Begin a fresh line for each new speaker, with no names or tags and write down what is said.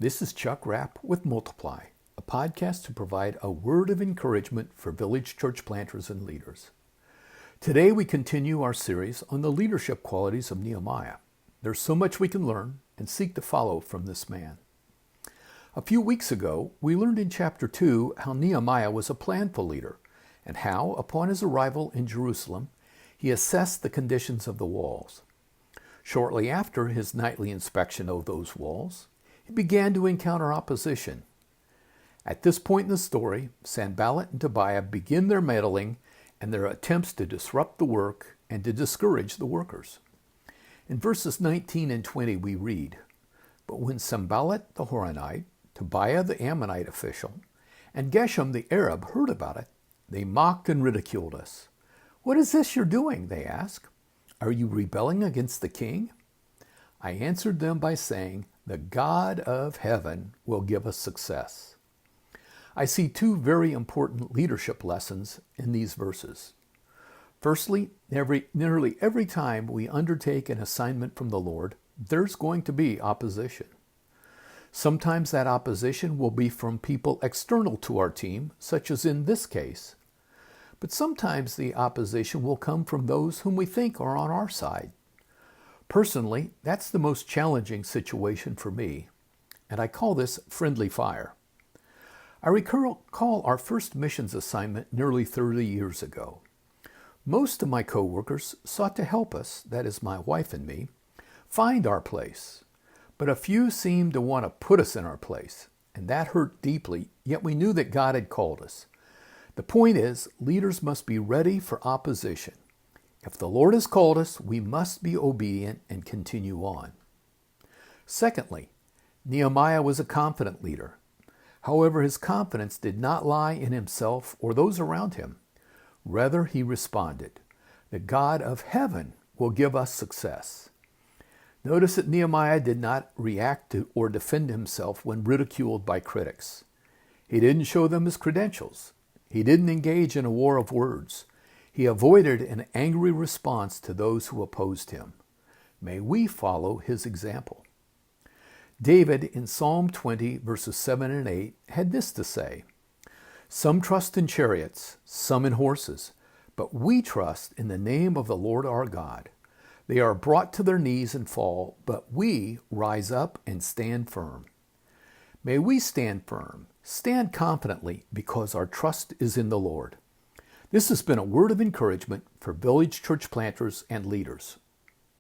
This is Chuck Rapp with Multiply, a podcast to provide a word of encouragement for village church planters and leaders. Today we continue our series on the leadership qualities of Nehemiah. There's so much we can learn and seek to follow from this man. A few weeks ago, we learned in chapter 2 how Nehemiah was a planful leader and how, upon his arrival in Jerusalem, he assessed the conditions of the walls. Shortly after his nightly inspection of those walls, he began to encounter opposition. At this point in the story, Sanballat and Tobiah begin their meddling and their attempts to disrupt the work and to discourage the workers. In verses 19 and 20 we read, "But when Sanballat the Horonite, Tobiah the Ammonite official, and Geshem the Arab heard about it, they mocked and ridiculed us. 'What is this you're doing?' they asked. 'Are you rebelling against the king?' I answered them by saying, 'The God of heaven will give us success.'" I see two very important leadership lessons in these verses. Firstly, nearly every time we undertake an assignment from the Lord, there's going to be opposition. Sometimes that opposition will be from people external to our team, such as in this case. But sometimes the opposition will come from those whom we think are on our side. Personally, that's the most challenging situation for me, and I call this friendly fire. I recall our first missions assignment nearly 30 years ago. Most of my co-workers sought to help us, that is my wife and me, find our place. But a few seemed to want to put us in our place, and that hurt deeply, yet we knew that God had called us. The point is, leaders must be ready for opposition. If the Lord has called us, we must be obedient and continue on. Secondly, Nehemiah was a confident leader. However, his confidence did not lie in himself or those around him. Rather, he responded, "The God of heaven will give us success." Notice that Nehemiah did not react to or defend himself when ridiculed by critics. He didn't show them his credentials. He didn't engage in a war of words. He avoided an angry response to those who opposed him. May we follow his example. David, in Psalm 20, verses 7 and 8, had this to say, "Some trust in chariots, some in horses, but we trust in the name of the Lord our God. They are brought to their knees and fall, but we rise up and stand firm." May we stand firm, stand confidently, because our trust is in the Lord. This has been a word of encouragement for village church planters and leaders.